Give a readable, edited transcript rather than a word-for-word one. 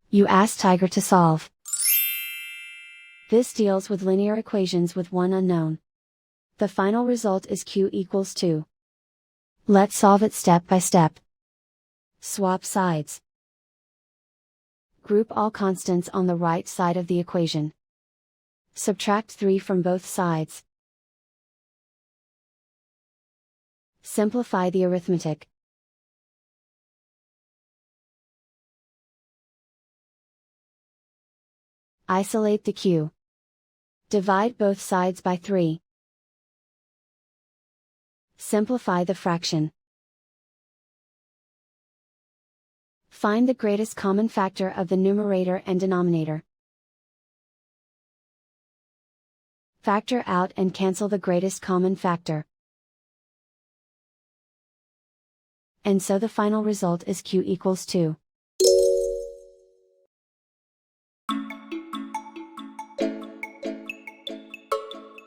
You ask Tiger to solve. This deals with linear equations with one unknown. The final result is q equals 2. Let's solve it step by step. Swap sides. Group all constants on the right side of the equation. Subtract 3 from both sides. Simplify the arithmetic. Isolate the q. Divide both sides by 3. Simplify the fraction. Find the greatest common factor of the numerator and denominator. Factor out and cancel the greatest common factor. And so the final result is q equals 2.